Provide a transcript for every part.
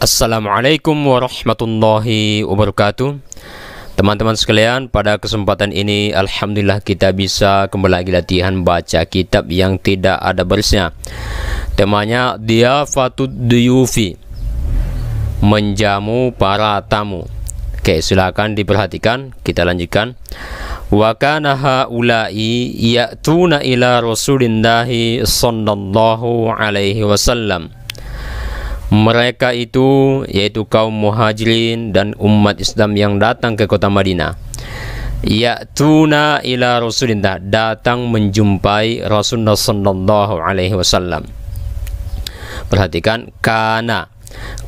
Assalamualaikum warahmatullahi wabarakatuh. Teman-teman sekalian, pada kesempatan ini alhamdulillah kita bisa kembali lagi latihan baca kitab yang tidak ada barisnya. Temanya Diyafatud Duyufi, menjamu para tamu. Oke, silakan diperhatikan. Kita lanjutkan. Wa kana haula'i ya'tuna ila Rasulillahi sallallahu alaihi wasallam. Mereka itu yaitu kaum muhajirin dan umat Islam yang datang ke kota Madinah. Ya'tuna ila Rasulillah, datang menjumpai Rasulullah sallallahu alaihi wasallam. Perhatikan kana.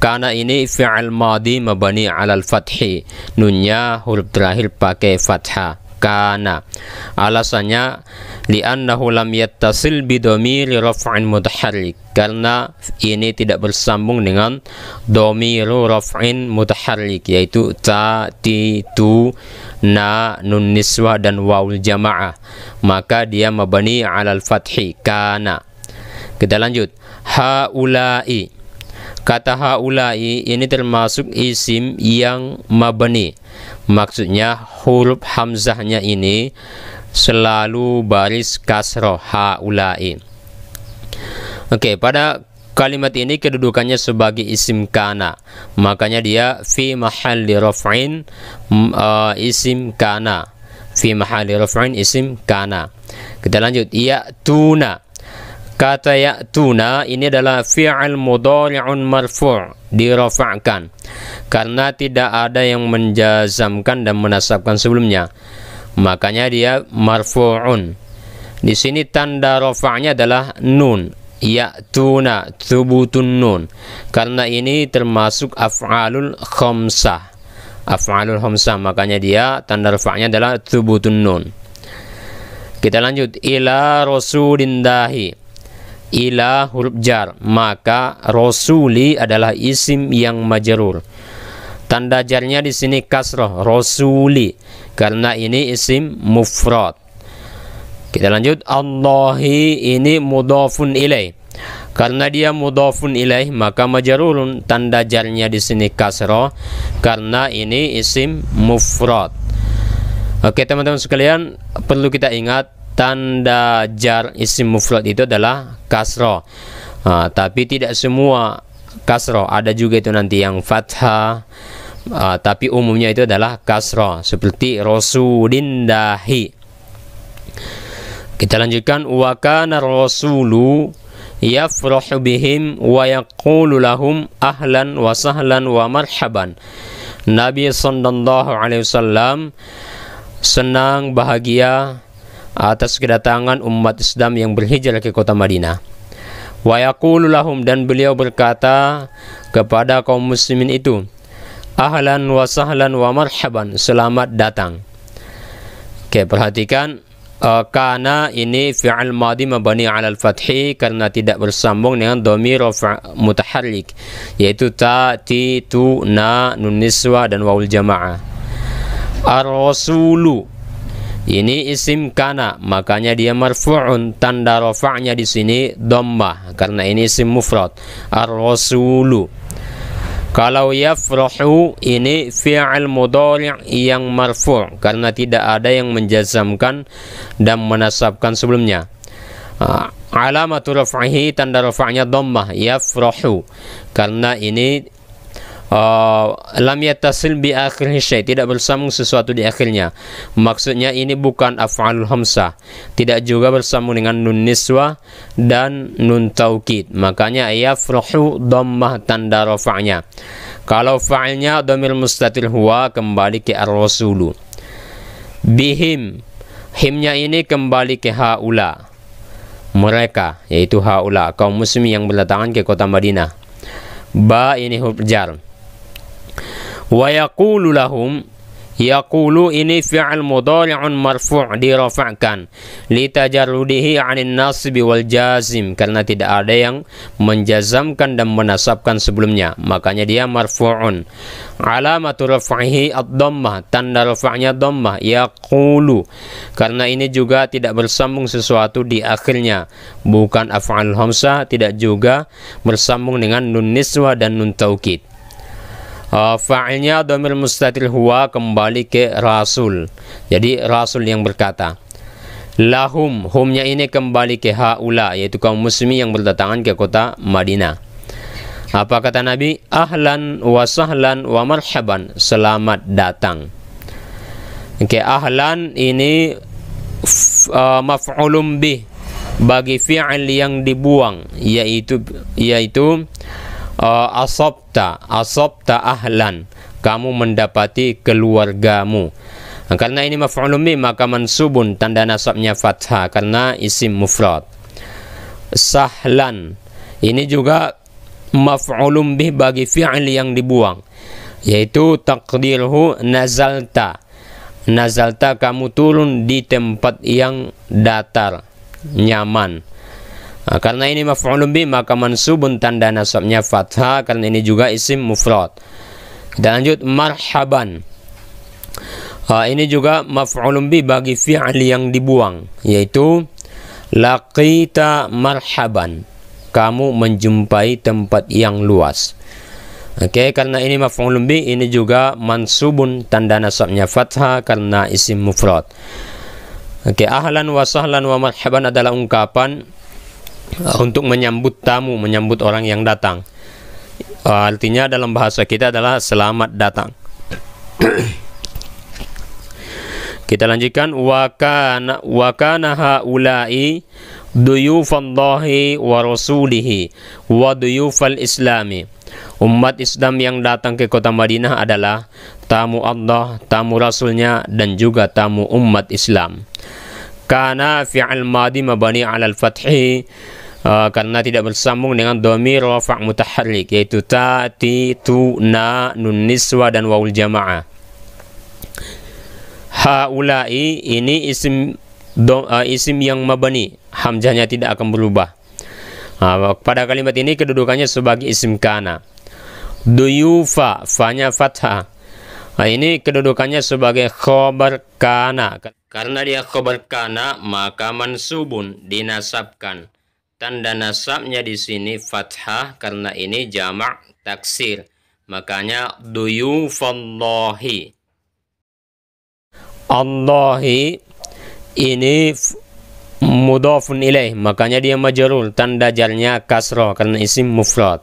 Kana ini fi'al madhi mabani 'alal fathi. Nunnya huruf terakhir pakai fathah. Kana. Alasannya li'annahu lam yattasil bidomiri raf'in mutaharrik, karena ini tidak bersambung dengan domiru raf'in mutaharrik, yaitu ta, ti, tu, na, nun niswah dan wawul jamaah, maka dia mabani 'alal fathi kana. Kita lanjut. Haula'i. Kata haula'i ini termasuk isim yang mabani. Maksudnya huruf hamzahnya ini selalu baris kasroh, haula'i. Oke, pada kalimat ini kedudukannya sebagai isim kana. Makanya dia fi mahalli raf'in isim kana. Fi mahalli raf'in isim kana. Kita lanjut. Ya'tuna. Kata ya'tuna ini adalah fi'al mudhari'un marfu', dirafa'kan karena tidak ada yang menjazamkan dan menasabkan sebelumnya, makanya dia marfu'un. Di sini tanda rafa'nya adalah nun, ya'tuna thubutun nun, karena ini termasuk af'alul khamsah. Af'alul khamsah, makanya dia tanda rafa'nya adalah thubutun nun. Kita lanjut. Ila rasulillahi. Ila huruf jar, maka rasuli adalah isim yang majrur. Tanda jarnya di sini kasrah, rasuli, karena ini isim mufrad. Kita lanjut. Allahi ini mudhafun ilaih, karena dia mudhafun ilaih maka majrurun. Tanda jarnya di sini kasrah karena ini isim mufrad. Oke teman-teman sekalian, perlu kita ingat tanda jar isim mufrad itu adalah kasroh, tapi tidak semua kasroh, ada juga itu nanti yang fathah, tapi umumnya itu adalah kasroh, seperti rasulillahi. Kita lanjutkan. Wa kana rasulu yafrahu bihim wa yaqulu lahum ahlan wa sahlan wa marhaban. Nabi sallallahu alaihi wasallam senang, bahagia atas kedatangan umat Islam yang berhijrah ke kota Madinah. Wa yaqulu lahum, dan beliau berkata kepada kaum muslimin itu, ahlan wa sahlan wa marhaban, selamat datang. Oke, perhatikan. Kana ini fi'al madhi mabani 'alal fathi karena tidak bersambung dengan dhamir mutaharrik, yaitu ta, ti, tu, na, nun niswa dan wawul jamaah. Ar-rasulu ini isim kana, makanya dia marfu'un. Tanda rafa'nya di sini dhammah karena ini isim mufrad. Ar-rasulu. Kalau yafrahu ini fi'al mudhari' yang marfu' karena tidak ada yang menjazamkan dan menasabkan sebelumnya. Alamatu raf'ihi, tanda rafa'nya dhammah, yafrahu, karena ini lam yattasil bi akhirih syai', tidak bersambung sesuatu di akhirnya. Maksudnya ini bukan af'alul khamsah, tidak juga bersambung dengan nun niswah dan nun taukid, makanya yafrahu dhammah tanda rafa'nya. Kalau fa'ilnya dhamir mustatir huwa, kembali ke ar-rasulu. Bihim, himnya ini kembali ke haula, mereka, yaitu haula kaum muslimin yang berdatangan ke kota Madinah. Ba ini huruf jar. Wa yaqulu lahum, yaqulu ini fi'al mudhari'un marfu' dirafa'kan litajarrudihi 'anil nasbi wal jazim, karena tidak ada yang menjazamkan dan menasabkan sebelumnya, makanya dia marfu'un. Alamatu raf'ihi ad-dhammah, tanda rafa'nya dhammah. Yaqulu, karena ini juga tidak bersambung sesuatu di akhirnya, bukan af'al hamzah, tidak juga bersambung dengan nun niswah dan nun taukid. Fa'ilnya dhamir mustatir huwa kembali ke rasul. Jadi rasul yang berkata. Lahum, humnya ini kembali ke haula, yaitu kaum muslimin yang berdatangan ke kota Madinah. Apa kata Nabi? Ahlan wa sahlan wa marhaban, selamat datang. Oke, ahlan ini maf'ulun bih bagi fi'il yang dibuang, yaitu asabta ahlan, kamu mendapati keluargamu. Karena ini maf'ulun bih maka mansubun, tanda nasabnya fathah karena isim mufrad. Sahlan ini juga maf'ulun bih bagi fi'il yang dibuang, yaitu taqdirhu nazalta. Nazalta, kamu turun di tempat yang datar, nyaman. Karena ini maf'ulun bih maka mansubun, tanda nasabnya fathah karena ini juga isim mufrad. Kita lanjut, marhaban. Ini juga maf'ulun bih bagi fi'il yang dibuang, yaitu laqita marhaban, kamu menjumpai tempat yang luas. Oke, karena ini maf'ulun bih, ini juga mansubun, tanda nasabnya fathah karena isim mufrad. Oke, ahlan wa sahlan wa marhaban adalah ungkapan untuk menyambut tamu, menyambut orang yang datang. Artinya dalam bahasa kita adalah selamat datang. Kita lanjutkan, wa kana haula'i duyufallahi wa rasulihi wa duyufal islami. Umat Islam yang datang ke kota Madinah adalah tamu Allah, tamu Rasulnya, dan juga tamu umat Islam. Kana fi'al madi mabani 'ala al-fathi, karena tidak bersambung dengan dhamir rafa' mutaharrik, yaitu ta, ti, tu, na, nun niswa, dan waul jamaah. Haulai ini isim yang mabani, hamzahnya tidak akan berubah. Pada kalimat ini kedudukannya sebagai isim kana. Duyufa, fa-nya fathah. Ini kedudukannya sebagai khobar kana. Karena dia khobar kana maka mansubun, dinasabkan. Tanda nasabnya di sini fathah karena ini jamak taksir. Makanya duyufallahi. Allahi ini mudhafun ilaih, makanya dia majrur, tanda jarnya kasrah karena isim mufrad.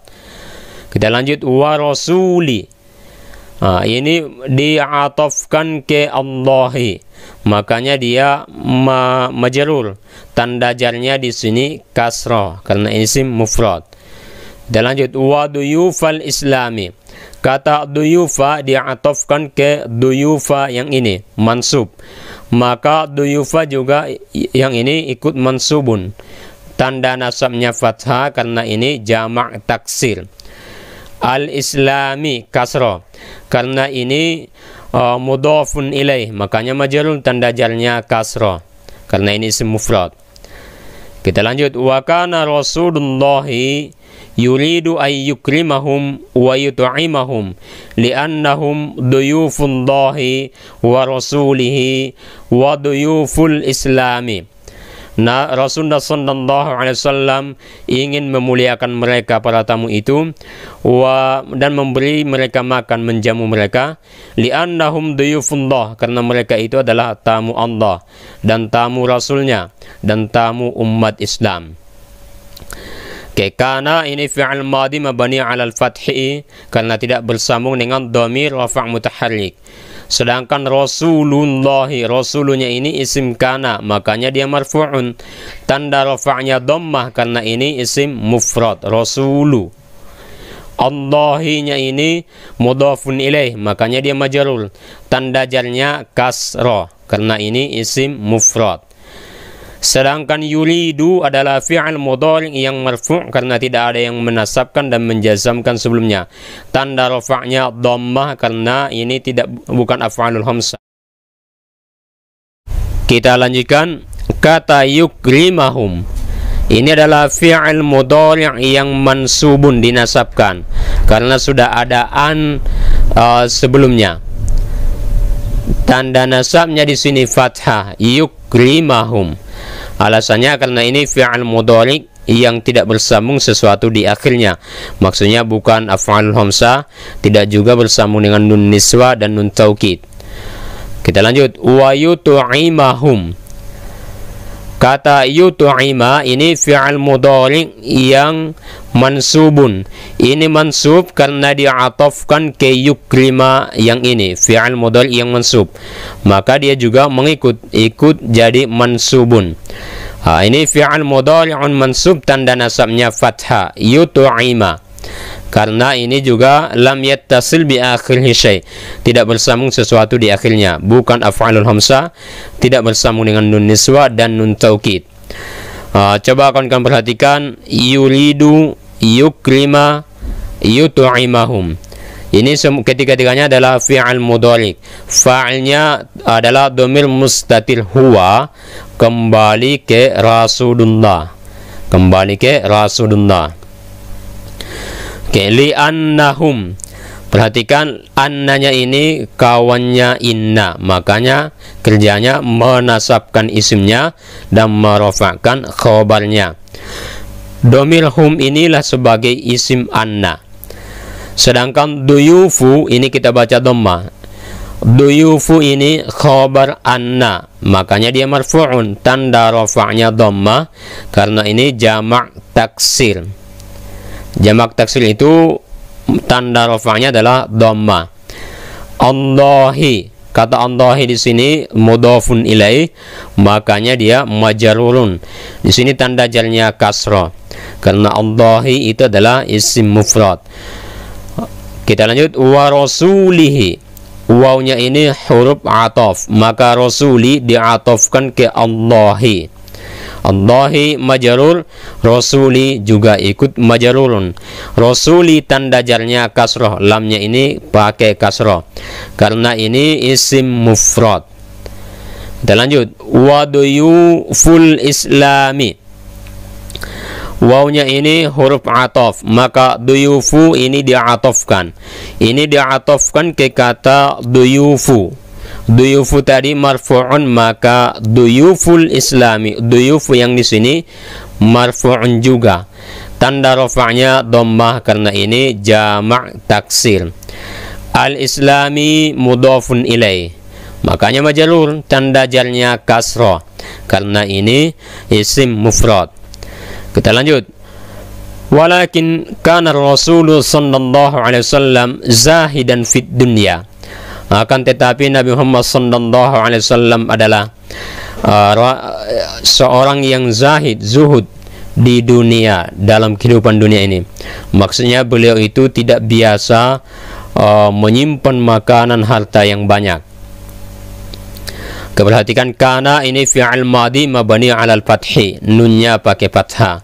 Kita lanjut, wa rasuli. Ini diatofkan ke Allahi, makanya dia majrur, tanda jarnya di sini kasrah karena isim mufrad. Kita lanjut, wa duyufal islami. Kata duyufa diatofkan ke duyufa yang ini, mansub. Maka duyufa juga yang ini ikut mansubun. Tanda nasabnya fathah karena ini jamak taksir. Al-islami kasrah. Karena ini mudhafun ilaih, makanya majrur, tanda jarnya kasrah. Karena ini isim mufrad. Kita lanjut, wa kana rasulullahi yuridu ay yukrimahum wa yut'imahum li'annahum duyufullahi wa rasulihi wa duyuful islami. Rasulullah sallallahu alaihi wasallam ingin memuliakan mereka para tamu itu dan memberi mereka makan, menjamu mereka, li'annahum duyufullah, karena mereka itu adalah tamu Allah dan tamu Rasulnya dan tamu umat Islam. Kana ini fi'al madi mabani 'ala al-fathi karena tidak bersambung dengan dhamir rafa' mutaharrik. Sedangkan Rasulullahi, Rasulunya ini isim kana, makanya dia marfu'un. Tanda rafa'nya dhammah karena ini isim mufrad, Rasulu. Allahinya ini mudhafun ilaih, makanya dia majrur. Tanda jarnya kasrah karena ini isim mufrad. Sedangkan yuridu adalah fi'al mudhari' yang marfu' karena tidak ada yang menasabkan dan menjazamkan sebelumnya. Tanda rafa'nya dhammah karena ini bukan af'alul khamsah. Kita lanjutkan, kata yukrimahum. Ini adalah fi'al mudhari' yang mansubun, dinasabkan karena sudah ada an sebelumnya. Tanda nasabnya di sini fathah, yukrimahum. Alasannya karena ini fi'al mudhari' yang tidak bersambung sesuatu di akhirnya. Maksudnya bukan af'alul khamsah, tidak juga bersambung dengan nun niswa dan nun taukid. Kita lanjut. Wa yut'imahum. Kata yut'ima ini fi'al mudhari yang mansubun. Ini mansub karena diatofkan ke yukrima yang ini, fi'al mudhari yang mansub. Maka dia juga ikut jadi mansubun. Ini fi'al mudhari'un mansub, tanda nasabnya fathah, yut'ima. Karena ini juga lam yattasil bi akhirih syai', tidak bersambung sesuatu di akhirnya, bukan af'alul khamsah, tidak bersambung dengan nun niswa dan nun taukid. Coba kalian perhatikan, yuridu, yukrima, yut'imahum. Ini ketiga-tiganya adalah fi'al mudhari. Fa'ilnya adalah dhamir mustatir huwa, kembali ke Rasulullah. Kembali ke Rasulullah. Oke, li'annahum. Perhatikan, annanya ini kawannya inna. Makanya kerjanya menasabkan isimnya dan merofakkan khobarnya. Dhamir hum inilah sebagai isim anna. Sedangkan duyufu ini kita baca dhamma. Duyufu ini khabar anna, makanya dia marfu'un, tanda rafa'nya dhamma karena ini jamak taksir. Jamak taksir itu tanda rafa'nya adalah dhamma. Allahi, kata Allahi di sini mudhafun ilaih, makanya dia majrurun. Di sini tanda jarnya kasrah karena Allahi itu adalah isim mufrad. Kita lanjut. Wa rasulihi. Wawnya ini huruf ataf, maka rasuli diatofkan ke Allahi. Allahi majrur, rasuli juga ikut majrurun. Rasuli tanda jarnya kasrah, lamnya ini pakai kasrah karena ini isim mufrad. Kita lanjut. Wa duyuful islami. Wawnya ini huruf ataf, maka duyufu ini diatofkan. Ini diatofkan ke kata duyufu. Duyufu tadi marfu'un, maka duyuful islami, duyufu yang di sini marfu'un juga. Tanda rafa'nya dhammah karena ini jamak taksir. Al-islami mudhafun ilaih, makanya majrur, tanda jarnya kasrah karena ini isim mufrad. Kita lanjut. Walakin kana Rasul sallallahu alaihi wasallam zahidan fid dunya. Akan tetapi Nabi Muhammad sallallahu alaihi wasallam adalah seorang yang zahid, zuhud di dunia, dalam kehidupan dunia ini. Maksudnya beliau itu tidak biasa menyimpan makanan harta yang banyak. Perhatikan, kana ini fi'al madi mabni 'alal fathi, nunnya pakai fathah.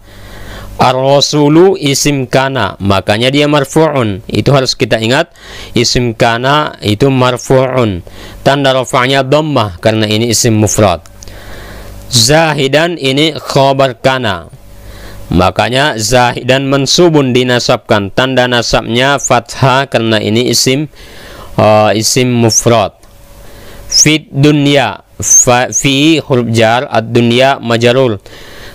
Ar-rasulu isim kana, makanya dia marfu'un. Itu harus kita ingat, isim kana itu marfu'un. Tanda rafa'nya dhammah karena ini isim mufrad. Zahidan ini khabar kana, makanya zahidan mansubun dinasabkan. Tanda nasabnya fathah karena ini isim mufrad. Fit dunya, fi huruf jar, ad-dunya majrur,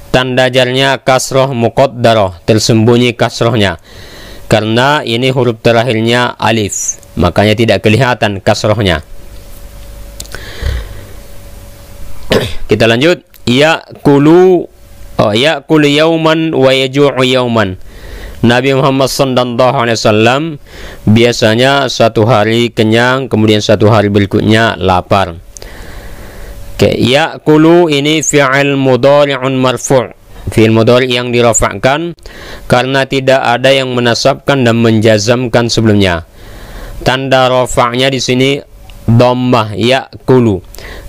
tanda jarnya kasroh muqaddarah, tersembunyi kasrohnya karena ini huruf terakhirnya alif, makanya tidak kelihatan kasrohnya. Kita lanjut. Ya'kulu yauman wa yaju'u yauman. Nabi Muhammad sallallahu alaihi wasallam biasanya satu hari kenyang, kemudian satu hari berikutnya lapar. Ya'kulu ini fi'il mudhari'un marfu', fi'il mudhari' yang dirafa'kan karena tidak ada yang menasabkan dan menjazamkan sebelumnya. Tanda rafa'nya di sini dhammah, ya'kulu,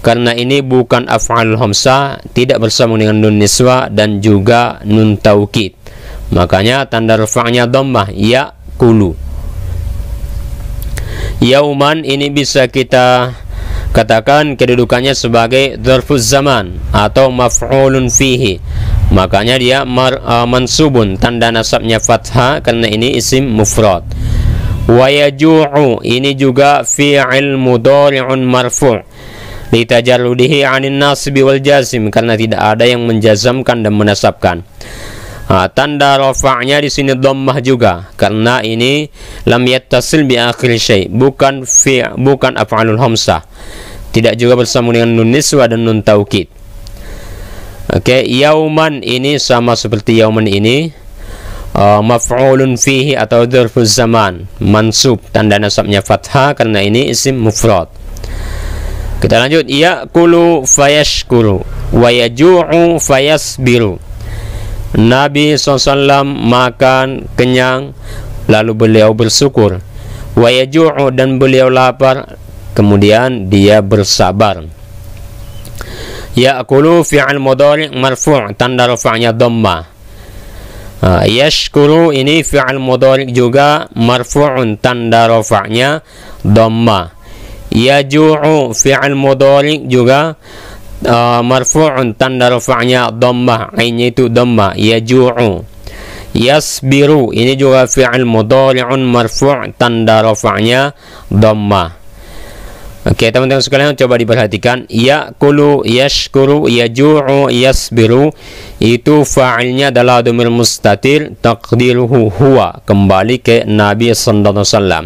karena ini bukan af'al khamsah, tidak bersambung dengan nun niswa dan juga nun taukid. Makanya tanda rafa'nya dhammah, ya'kulu. Yauman ini bisa kita katakan kedudukannya sebagai dzarfuz zaman atau maf'ulun fihi, makanya dia mansubun, tanda nasabnya fathah karena ini isim mufrad. Wa yaju'u ini juga fi'il mudhari'un marfu' litajarrudihi 'anil nasbi wal jazim, karena tidak ada yang menjazamkan dan menasabkan. Tanda rafa'nya di sini dhammah juga karena ini lam yattasil bi akhir syai, bukan af'alul khamsah. Tidak juga bersambung dengan nun niswa dan nun taukid. Oke, yauman ini sama seperti yauman ini maf'ulun fihi atau dzarfuz zaman, mansub, tanda nasabnya fathah karena ini isim mufrad. Kita lanjut, ya'kulu fayashkuru wa yaju'u fayasbiru. Nabi SAW makan kenyang lalu beliau bersyukur, wa yaju'u dan beliau lapar kemudian dia bersabar. Ya'kulu fi'al mudhari' marfu', tanda rafa'nya dhammah. Yashkuru ini fi'al mudhari' juga marfu'un, tanda rafa'nya dhammah. Yaju'u fi'al mudhari' juga marfu'un, tanda rafa'nya dhammah, ainnya itu dhammah, yaju'u. Yasbiru ini juga fi'al mudhari'un marfu', tanda rafa'nya dhammah. Oke, teman-teman sekalian coba diperhatikan, ya'kulu, yashkuru, yaju'u, yasbiru itu fa'ilnya adalah dhamir mustatir, taqdiruhu huwa, kembali ke Nabi sallallahu alaihi wasallam.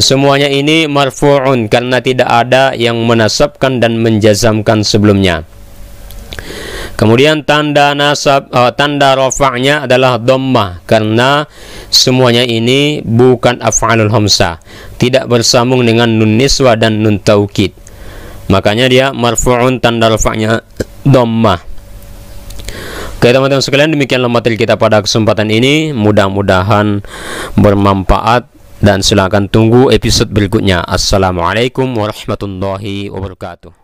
Semuanya ini marfu'un karena tidak ada yang menasabkan dan menjazamkan sebelumnya. Kemudian tanda rafa'nya adalah dhammah karena semuanya ini bukan af'alul khamsah, tidak bersambung dengan nun niswa dan nun taukid. Makanya dia marfu'un, tanda rafa'nya dhammah. Oke teman-teman sekalian, demikianlah materi kita pada kesempatan ini. Mudah-mudahan bermanfaat dan silakan tunggu episode berikutnya. Assalamualaikum warahmatullahi wabarakatuh.